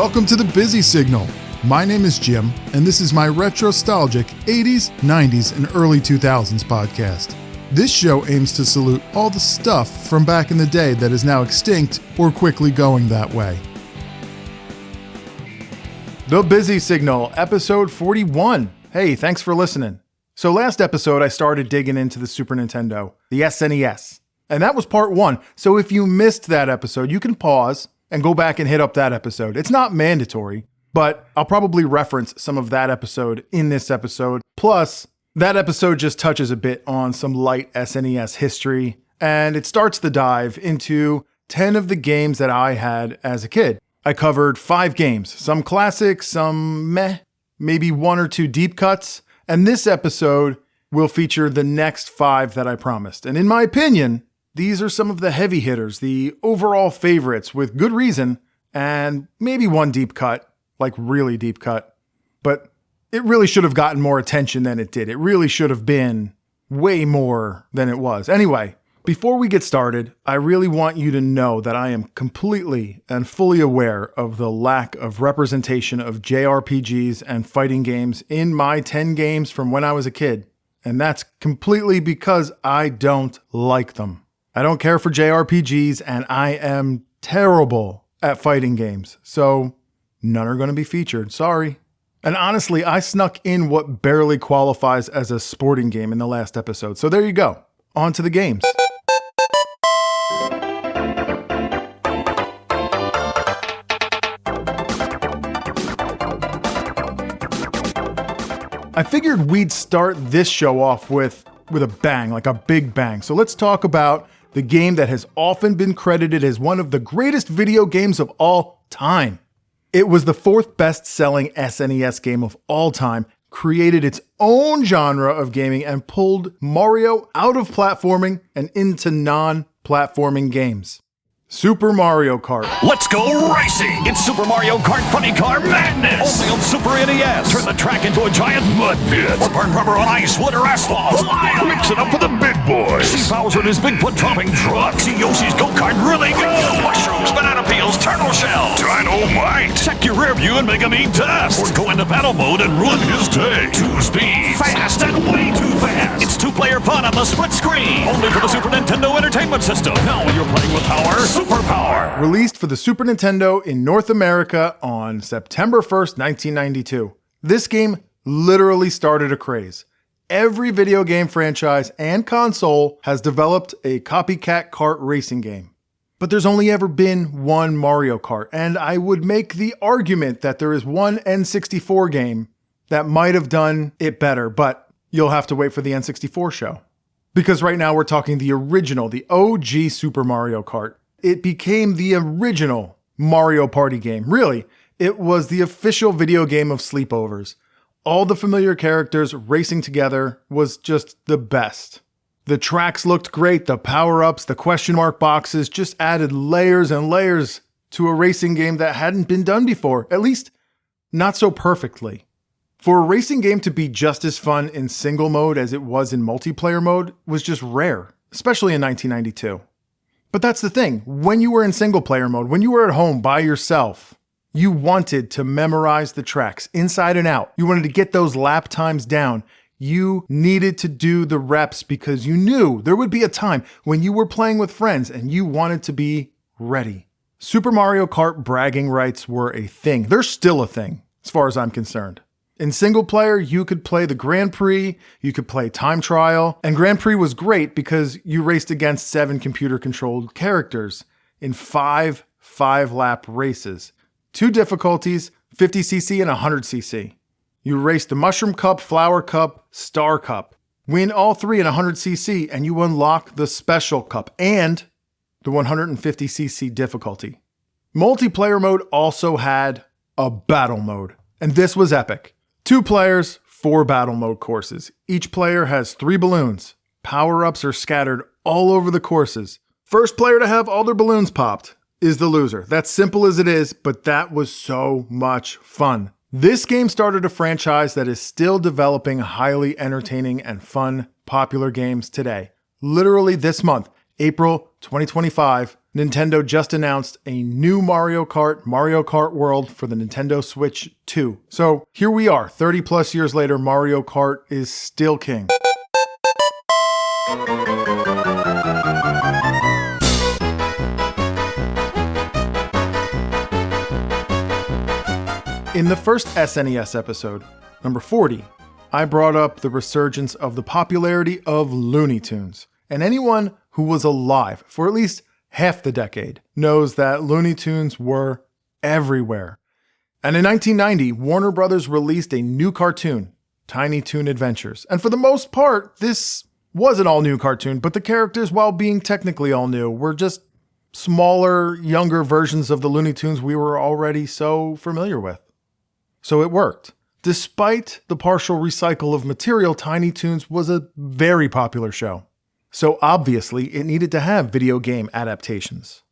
Welcome to the Busy Signal. My name is Jim, and this is my retrostalgic 80s, 90s, and early 2000s podcast. This show aims to salute all the stuff from back in the day that is now extinct or quickly going that way. The Busy Signal, episode 41. Hey, thanks for listening. So last episode, I started digging into the Super Nintendo, the SNES, and that was part one. So if you missed that episode, you can pause and go back and hit up that episode. It's not mandatory, but I'll probably reference some of that episode in this episode. Plus, that episode just touches a bit on some light SNES history, and it starts the dive into 10 of the games that I had as a kid. I covered 5 games, some classics, some meh, maybe 1 or 2 deep cuts, and this episode will feature the next 5 that I promised. And in my opinion, these are some of the heavy hitters, the overall favorites with good reason, and maybe 1 deep cut, like really deep cut. But it really should have gotten more attention than it did. It really should have been way more than it was. Anyway, before we get started, I really want you to know that I am completely and fully aware of the lack of representation of JRPGs and fighting games in my 10 games from when I was a kid. And that's completely because I don't like them. I don't care for JRPGs, and I am terrible at fighting games. So none are going to be featured. Sorry. And honestly, I snuck in what barely qualifies as a sporting game in the last episode. So there you go. On to the games. I figured we'd start this show off with a bang, like a big bang. So let's talk about the game that has often been credited as one of the greatest video games of all time. It was the 4th best-selling SNES game of all time, created its own genre of gaming, and pulled Mario out of platforming and into non-platforming games. Super Mario Kart. Let's go racing! It's Super Mario Kart Funny Car Madness! Only on Super NES. Turn the track into a giant mud pit. Or burn rubber on ice, wood, or asphalt. Mix it up with the big boys. See Bowser in his Bigfoot dropping truck. See Yoshi's go-kart really go. Mushrooms, banana peels, turtle shells. Dynamite! Check your rear view and make him eat dust. Or go into battle mode and ruin his day. 2 speeds. Fast and way too fast. It's 2-player fun on the split screen. Only for the Super Nintendo Entertainment System. Now you're playing with power. Superpower! Released for the Super Nintendo in North America on September 1st, 1992. This game literally started a craze. Every video game franchise and console has developed a copycat kart racing game. But there's only ever been one Mario Kart, and I would make the argument that there is one N64 game that might have done it better, but you'll have to wait for the N64 show. Because right now we're talking the original, the OG Super Mario Kart. It became the original Mario Party game. Really, it was the official video game of sleepovers. All the familiar characters racing together was just the best. The tracks looked great, the power-ups, the question mark boxes just added layers and layers to a racing game that hadn't been done before, at least not so perfectly. For a racing game to be just as fun in single mode as it was in multiplayer mode was just rare, especially in 1992. But that's the thing, when you were in single player mode, when you were at home by yourself, you wanted to memorize the tracks inside and out. You wanted to get those lap times down. You needed to do the reps because you knew there would be a time when you were playing with friends and you wanted to be ready. Super Mario Kart bragging rights were a thing. They're still a thing, as far as I'm concerned. In single player, you could play the Grand Prix, you could play Time Trial, and Grand Prix was great because you raced against 7 computer-controlled characters in 5 5-lap races. 2 difficulties, 50cc and 100cc. You raced the Mushroom Cup, Flower Cup, Star Cup. Win all 3 in 100cc and you unlock the Special Cup and the 150cc difficulty. Multiplayer mode also had a battle mode, and this was epic. 2 players, 4 battle mode courses. Each player has 3 balloons. Power-ups are scattered all over the courses. First player to have all their balloons popped is the loser. That's simple as it is, but that was so much fun. This game started a franchise that is still developing highly entertaining and fun, popular games today. Literally this month, April 2025, Nintendo just announced a new Mario Kart World for the Nintendo Switch 2. So here we are, 30 plus years later, Mario Kart is still king. In the first SNES episode, number 40, I brought up the resurgence of the popularity of Looney Tunes. And anyone who was alive for at least half the decade knows that Looney Tunes were everywhere. And in 1990, Warner Brothers released a new cartoon, Tiny Toon Adventures. And for the most part, this was an all-new cartoon, but the characters, while being technically all new, were just smaller, younger versions of the Looney Tunes we were already so familiar with. So it worked. Despite the partial recycle of material, Tiny Toons was a very popular show. So obviously, it needed to have video game adaptations.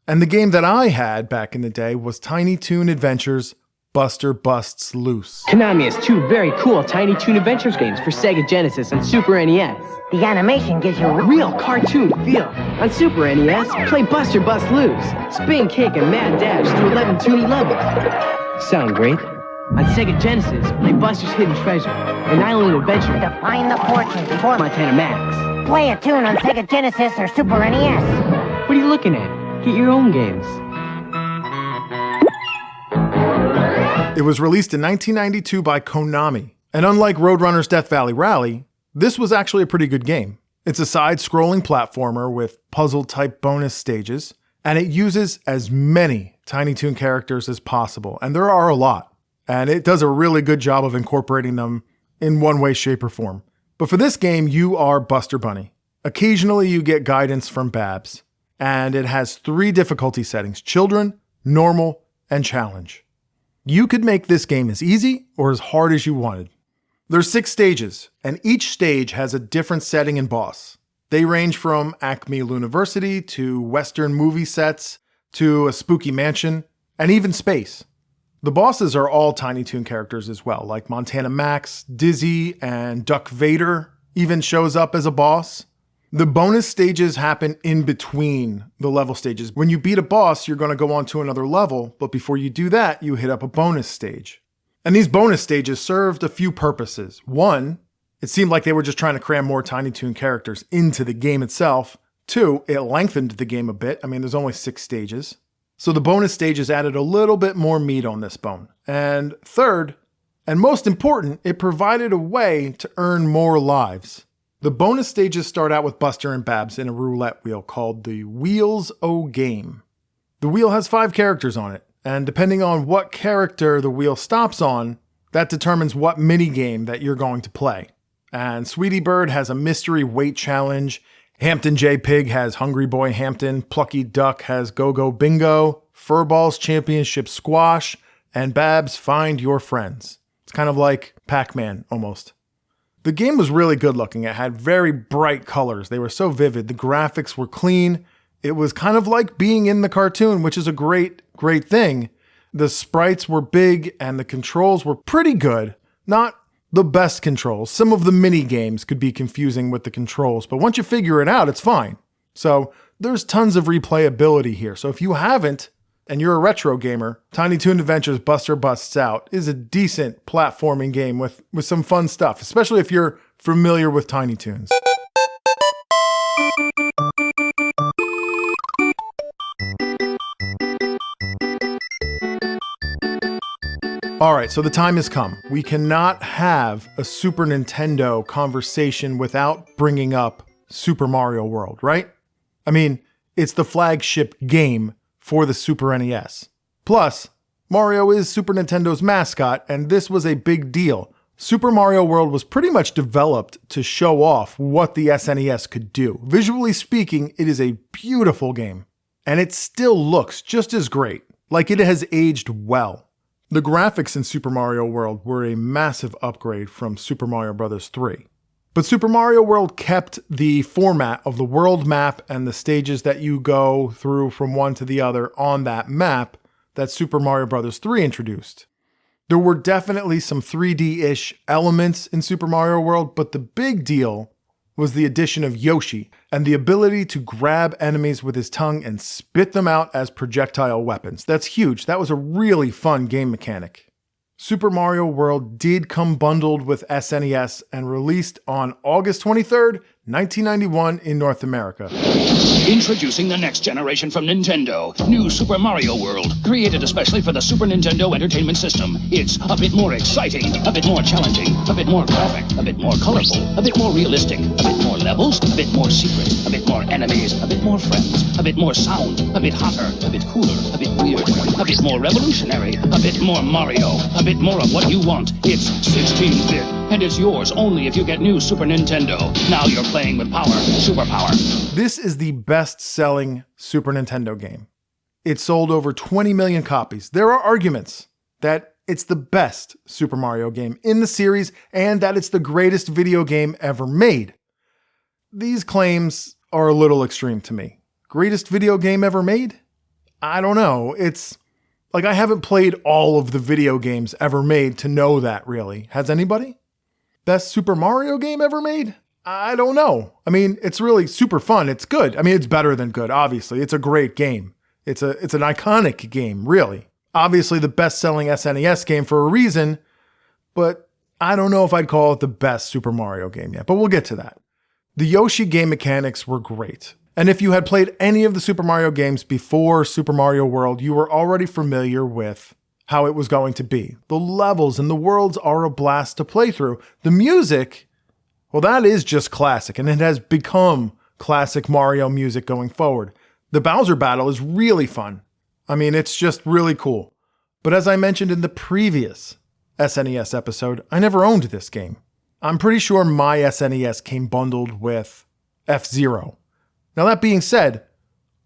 And the game that I had back in the day was Tiny Toon Adventures Buster Busts Loose. Konami has two very cool Tiny Toon Adventures games for Sega Genesis and Super NES. The animation gives you a Real cartoon feel. On Super NES, play Buster Bust Loose, spin, kick, and mad dash through 11 toony levels. Sound great? On Sega Genesis, play Buster's Hidden Treasure, an island adventure to find the fortune before Montana Max. Play a tune on Sega Genesis or Super NES. What are you looking at? Get your own games. It was released in 1992 by Konami. And unlike Roadrunner's Death Valley Rally, this was actually a pretty good game. It's a side-scrolling platformer with puzzle-type bonus stages, and it uses as many Tiny Toon characters as possible, and there are a lot. And it does a really good job of incorporating them in one way, shape, or form. But for this game, you are Buster Bunny. Occasionally, you get guidance from Babs. And it has 3 difficulty settings: Children, Normal, and Challenge. You could make this game as easy or as hard as you wanted. There's 6 stages, and each stage has a different setting and boss. They range from Acme University to Western movie sets to a spooky mansion, and even space. The bosses are all Tiny Toon characters as well, like Montana Max, Dizzy, and Duck Vader even shows up as a boss. The bonus stages happen in between the level stages. When you beat a boss, you're going to go on to another level, but before you do that, you hit up a bonus stage. And these bonus stages served a few purposes. One, it seemed like they were just trying to cram more Tiny Toon characters into the game itself. 2, it lengthened the game a bit. I mean, there's only 6 stages. So the bonus stages added a little bit more meat on this bone. And 3rd, and most important, it provided a way to earn more lives. The bonus stages start out with Buster and Babs in a roulette wheel called the Wheels O Game. The wheel has 5 characters on it, and depending on what character the wheel stops on, that determines what minigame that you're going to play. And Sweetie Bird has a mystery weight challenge, Hampton J. Pig has Hungry Boy Hampton, Plucky Duck has Go-Go Bingo, Furballs Championship Squash, and Babs Find Your Friends. It's kind of like Pac-Man, almost. The game was really good looking. It had very bright colors. They were so vivid. The graphics were clean. It was kind of like being in the cartoon, which is a great thing. The sprites were big and the controls were pretty good. Not the best controls. Some of the mini games could be confusing with the controls, but once you figure it out, it's fine. So there's tons of replayability here. So if you haven't, and you're a retro gamer, Tiny Toon Adventures Buster Busts Out is a decent platforming game with some fun stuff, especially if you're familiar with Tiny Toons. All right, so the time has come. We cannot have a Super Nintendo conversation without bringing up Super Mario World, right? I mean, it's the flagship game for the Super NES. Plus, Mario is Super Nintendo's mascot, and this was a big deal. Super Mario World was pretty much developed to show off what the SNES could do. Visually speaking, it is a beautiful game, and it still looks just as great, like it has aged well. The graphics in Super Mario World were a massive upgrade from Super Mario Bros. 3. But Super Mario World kept the format of the world map and the stages that you go through from one to the other on that map that Super Mario Bros. 3 introduced. There were definitely some 3D-ish elements in Super Mario World, but the big deal was the addition of Yoshi and the ability to grab enemies with his tongue and spit them out as projectile weapons. That's huge. That was a really fun game mechanic. Super Mario World did come bundled with SNES and released on August 23rd, 1991 in North America. Introducing the next generation from Nintendo, New Super Mario World, created especially for the Super Nintendo Entertainment System. It's a bit more exciting, a bit more challenging, a bit more graphic, a bit more colorful, a bit more realistic, a bit more levels, a bit more secret, a bit more enemies, a bit more friends, a bit more sound, a bit hotter, a bit cooler, a bit weird, a bit more revolutionary, a bit more Mario, a bit more of what you want. It's 16-bit, and it's yours only if you get New Super Nintendo. Now you're playing with power, superpower. This is the best-selling Super Nintendo game. It sold over 20 million copies. There are arguments that it's the best Super Mario game in the series and that it's the greatest video game ever made. These claims are a little extreme to me. Greatest video game ever made? I don't know. It's like I haven't played all of the video games ever made to know that, really. Has anybody? Best Super Mario game ever made? I don't know. I mean, it's really super fun. It's good. I mean, it's better than good, obviously. It's a great game. It's an iconic game, really. Obviously the best-selling SNES game for a reason, but I don't know if I'd call it the best Super Mario game yet, but we'll get to that. The Yoshi game mechanics were great. And if you had played any of the Super Mario games before Super Mario World, you were already familiar with how it was going to be. The levels and the worlds are a blast to play through. The music, well, that is just classic, and it has become classic Mario music going forward. The Bowser battle is really fun. I mean, it's just really cool. But as I mentioned in the previous SNES episode, I never owned this game. I'm pretty sure my SNES came bundled with F-Zero. Now that being said,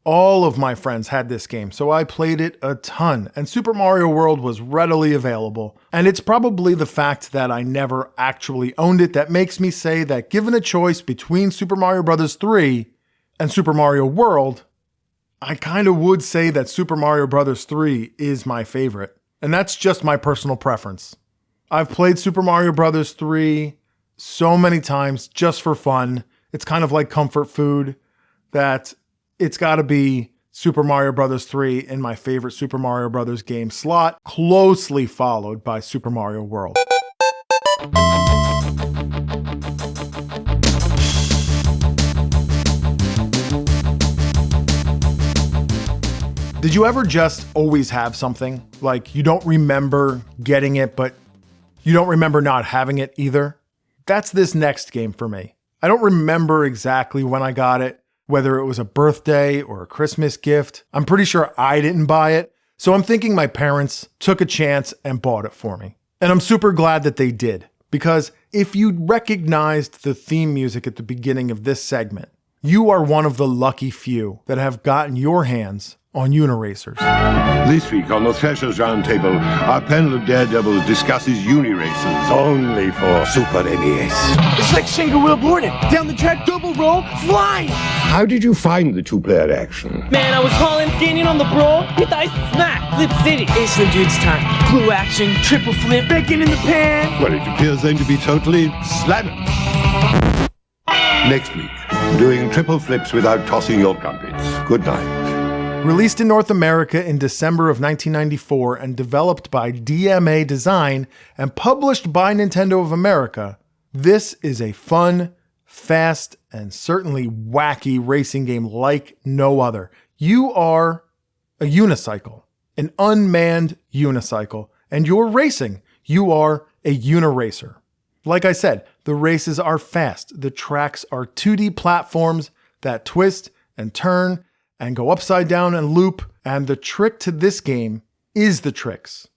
all of my friends had this game, so I played it a ton, and Super Mario World was readily available. And it's probably the fact that I never actually owned it that makes me say that given a choice between Super Mario Bros. 3 and Super Mario World, I kind of would say that Super Mario Bros. 3 is my favorite. And that's just my personal preference. I've played Super Mario Bros. 3 so many times just for fun. It's kind of like comfort food that it's got to be Super Mario Bros. 3 in my favorite Super Mario Bros. Game slot, closely followed by Super Mario World. Did you ever just always have something? Like you don't remember getting it, but you don't remember not having it either? That's this next game for me. I don't remember exactly when I got it, whether it was a birthday or a Christmas gift. I'm pretty sure I didn't buy it, so I'm thinking my parents took a chance and bought it for me. And I'm super glad that they did, because if you recognized the theme music at the beginning of this segment, you are one of the lucky few that have gotten your hands on Uniracers. This week on the Threshers Roundtable, our panel of daredevils discusses Uniracers, only for Super NES. It's like single wheel boarding. Down the track, double roll, flying. How did you find the two-player action? Man, I was hauling, gaining on the brawl. Hit ice, smack, flip city. Ace the dude's time. Glue action, triple flip, bacon in the pan. Well, it appears then to be totally slamming. Next week, doing triple flips without tossing your crumpets. Good night. Released in North America in December of 1994 and developed by DMA Design and published by Nintendo of America, this is a fun, fast, and certainly wacky racing game like no other. You are a unicycle, an unmanned unicycle, and you're racing. You are a Uniracer. Like I said, the races are fast. The tracks are 2D platforms that twist and turn and go upside down and loop, and the trick to this game is the tricks,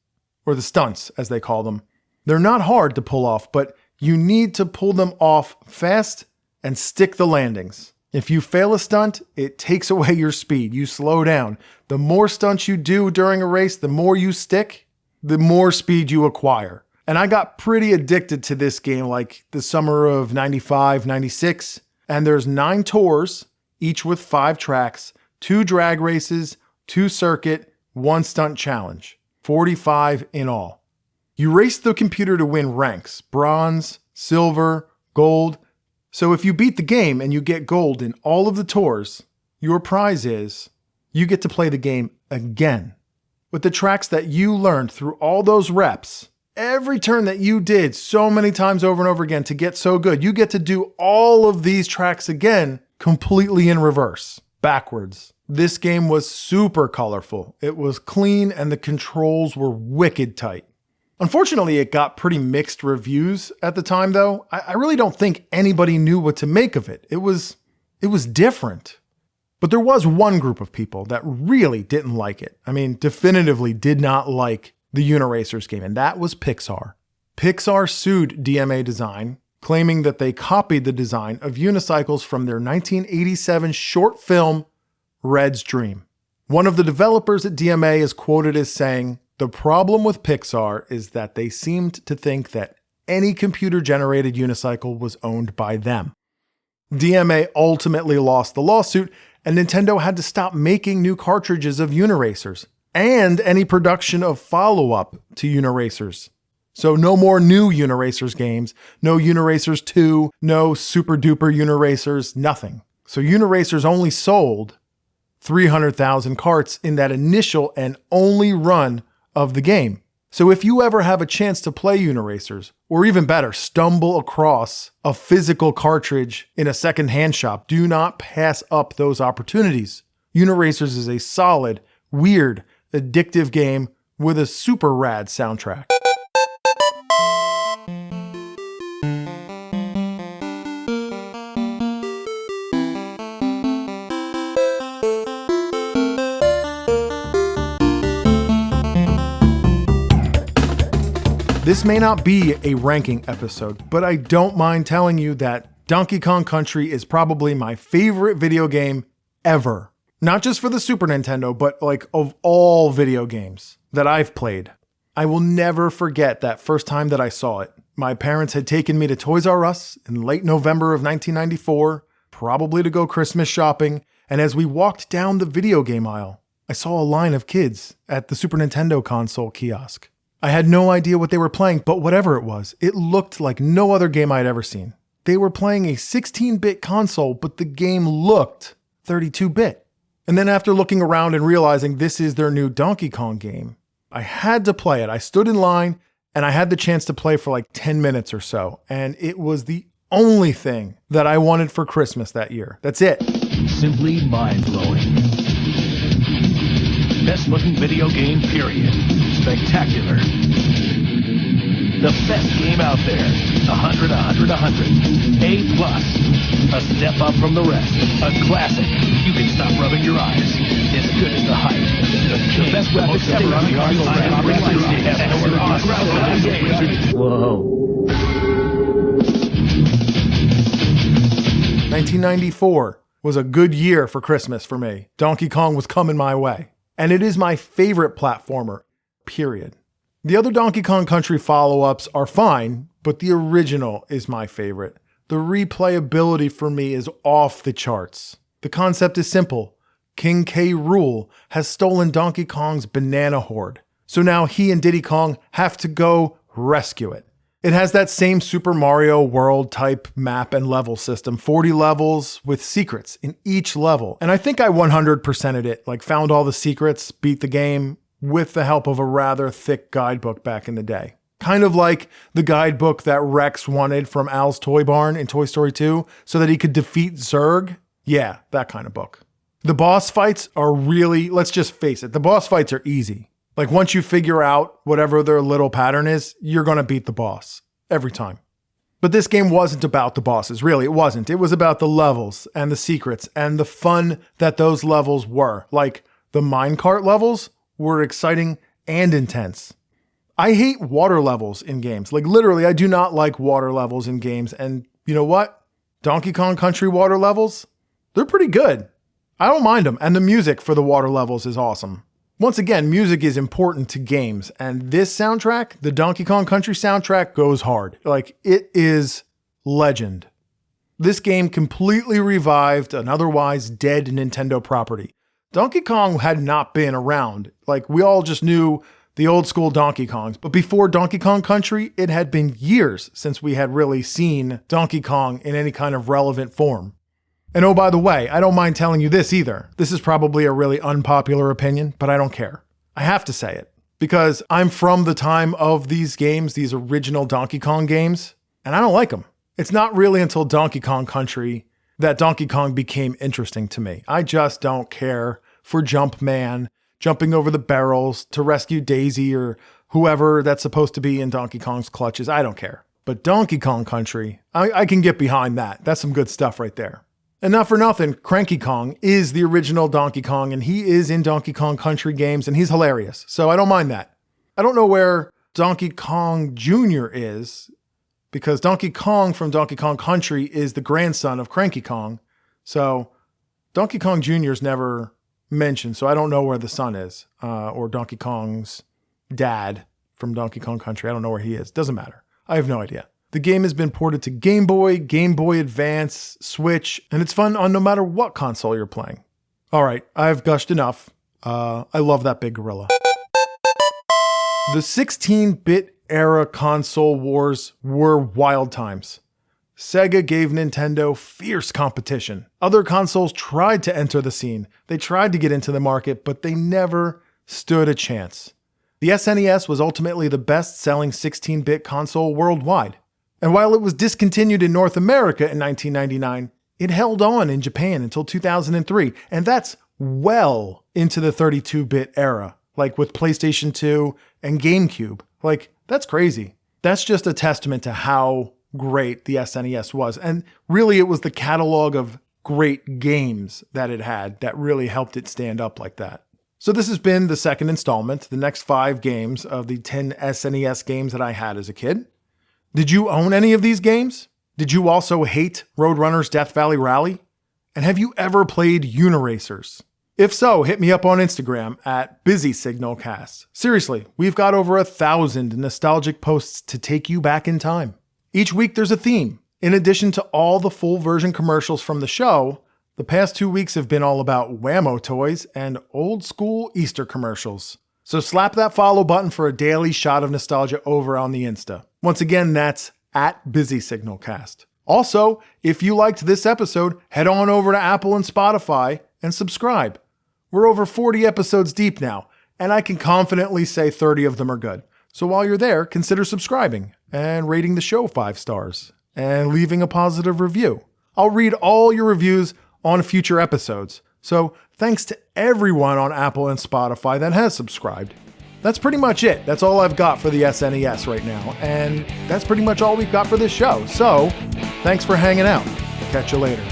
or the stunts as they call them. They're not hard to pull off, but you need to pull them off fast and stick the landings. If you fail a stunt, it takes away your speed. You slow down. The more stunts you do during a race, the more you stick, the more speed you acquire. And I got pretty addicted to this game like the summer of 95, 96, and there's 9 tours, each with 5 tracks, 2 drag races, 2 circuit, 1 stunt challenge. 45 in all. You race the computer to win ranks, bronze, silver, gold, So if you beat the game and you get gold in all of the tours, your prize is you get to play the game again. With the tracks that you learned through all those reps, every turn that you did so many times over and over again to get so good, you get to do all of these tracks again, completely in reverse, backwards. This game was super colorful. It was clean and the controls were wicked tight. Unfortunately, it got pretty mixed reviews at the time though. I really don't think anybody knew what to make of it. It was different. But there was one group of people that really didn't like it. I mean, definitively did not like the Uniracers game, and that was Pixar. Pixar sued DMA Design, claiming that they copied the design of unicycles from their 1987 short film, Red's Dream. One of the developers at DMA is quoted as saying, "The problem with Pixar is that they seemed to think that any computer-generated unicycle was owned by them." DMA ultimately lost the lawsuit, and Nintendo had to stop making new cartridges of Uniracers and any production of follow-up to Uniracers. So no more new Uniracers games, no Uniracers 2, no Super Duper Uniracers, nothing. So Uniracers only sold 300,000 carts in that initial and only run of the game. So if you ever have a chance to play Uniracers, or even better, stumble across a physical cartridge in a second-hand shop, do not pass up those opportunities. Uniracers is a solid, weird, addictive game with a super rad soundtrack. This may not be a ranking episode, but I don't mind telling you that Donkey Kong Country is probably my favorite video game ever. Not just for the Super Nintendo, but like of all video games that I've played. I will never forget that first time that I saw it. My parents had taken me to Toys R Us in late November of 1994, probably to go Christmas shopping, and as we walked down the video game aisle, I saw a line of kids at the Super Nintendo console kiosk. I had no idea what they were playing, but whatever it was, it looked like no other game I'd ever seen. They were playing a 16-bit console, but the game looked 32-bit. And then after looking around and realizing this is their new Donkey Kong game, I had to play it. I stood in line and I had the chance to play for like 10 minutes or so. And it was the only thing that I wanted for Christmas that year. That's it. Simply mind-blowing. Best looking video game, period. Spectacular. The best game out there. 100, 100, 100. A plus. A step up from the rest. A classic. You can stop rubbing your eyes. As good as the hype. The best graphics ever on the Whoa. 1994 was a good year for Christmas for me. Donkey Kong was coming my way. And it is my favorite platformer, period. The other Donkey Kong Country follow-ups are fine, but the original is my favorite. The replayability for me is off the charts. The concept is simple. King K. Rool has stolen Donkey Kong's banana hoard. So now he and Diddy Kong have to go rescue it. It has that same Super Mario World type map and level system, 40 levels with secrets in each level. And I think I 100%ed it, like found all the secrets, beat the game with the help of a rather thick guidebook back in the day. Kind of like the guidebook that Rex wanted from Al's Toy Barn in Toy Story 2 so that he could defeat Zurg. Yeah, that kind of book. The boss fights are really, let's just face it, the boss fights are easy. Like once you figure out whatever their little pattern is, you're going to beat the boss every time. But this game wasn't about the bosses, really, it wasn't. It was about the levels and the secrets and the fun that those levels were. Like the minecart levels were exciting and intense. I hate water levels in games. Like literally, I do not like water levels in games. And you know what? Donkey Kong Country water levels, they're pretty good. I don't mind them. And the music for the water levels is awesome. Once again, music is important to games, and this soundtrack, the Donkey Kong Country soundtrack, goes hard. Like, it is legend. This game completely revived an otherwise dead Nintendo property. Donkey Kong had not been around. Like, we all just knew the old school Donkey Kongs. But before Donkey Kong Country, it had been years since we had really seen Donkey Kong in any kind of relevant form. And oh, by the way, I don't mind telling you this either. This is probably a really unpopular opinion, but I don't care. I have to say it because I'm from the time of these games, these original Donkey Kong games, and I don't like them. It's not really until Donkey Kong Country that Donkey Kong became interesting to me. I just don't care for Jumpman jumping over the barrels to rescue Daisy or whoever that's supposed to be in Donkey Kong's clutches. I don't care. But Donkey Kong Country, I can get behind that. That's some good stuff right there. And not for nothing, Cranky Kong is the original Donkey Kong, and he is in Donkey Kong Country games, and he's hilarious. So I don't mind that. I don't know where Donkey Kong Jr. is, because Donkey Kong from Donkey Kong Country is the grandson of Cranky Kong. So Donkey Kong Jr. is never mentioned, so I don't know where the son is, or Donkey Kong's dad from Donkey Kong Country. I don't know where he is. Doesn't matter. I have no idea. The game has been ported to Game Boy Advance, Switch, and it's fun on no matter what console you're playing. All right, I've gushed enough. I love that big gorilla. The 16-bit era console wars were wild times. Sega gave Nintendo fierce competition. Other consoles tried to enter the scene. They tried to get into the market, but they never stood a chance. The SNES was ultimately the best-selling 16-bit console worldwide. And while it was discontinued in North America in 1999, it held on in Japan until 2003, and that's well into the 32-bit era, like with PlayStation 2 and GameCube. Like, that's crazy. That's just a testament to how great the SNES was. And really, it was the catalog of great games that it had that really helped it stand up like that. So this has been the second installment, the next 5 games of the 10 SNES games that I had as a kid. Did you own any of these games? Did you also hate Roadrunner's Death Valley Rally? And have you ever played Uniracers? If so, hit me up on Instagram at BusySignalCast. Seriously, we've got over 1,000 nostalgic posts to take you back in time. Each week there's a theme. In addition to all the full version commercials from the show, the past 2 weeks have been all about Whammo toys and old school Easter commercials. So slap that follow button for a daily shot of nostalgia over on the Insta. Once again, that's at BusySignalCast. Also, if you liked this episode, head on over to Apple and Spotify and subscribe. We're over 40 episodes deep now, and I can confidently say 30 of them are good. So while you're there, consider subscribing and rating the show 5 stars and leaving a positive review. I'll read all your reviews on future episodes. So thanks to everyone on Apple and Spotify that has subscribed. That's pretty much it. That's all I've got for the SNES right now. And that's pretty much all we've got for this show. So thanks for hanging out. Catch you later.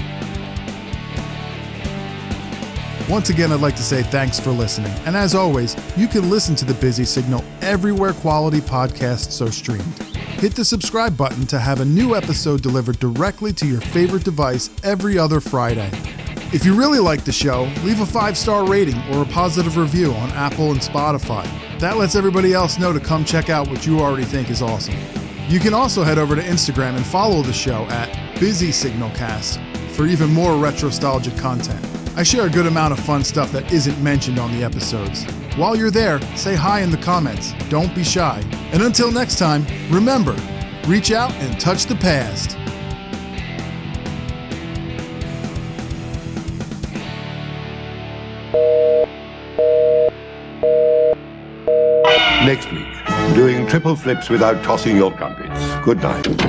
Once again, I'd like to say thanks for listening. And as always, you can listen to The Busy Signal everywhere quality podcasts are streamed. Hit the subscribe button to have a new episode delivered directly to your favorite device every other Friday. If you really like the show, leave a 5-star rating or a positive review on Apple and Spotify. That lets everybody else know to come check out what you already think is awesome. You can also head over to Instagram and follow the show at BusySignalCast for even more retrostalgic content. I share a good amount of fun stuff that isn't mentioned on the episodes. While you're there, say hi in the comments. Don't be shy. And until next time, remember, reach out and touch the past. Next week, doing triple flips without tossing your crumpets. Good night.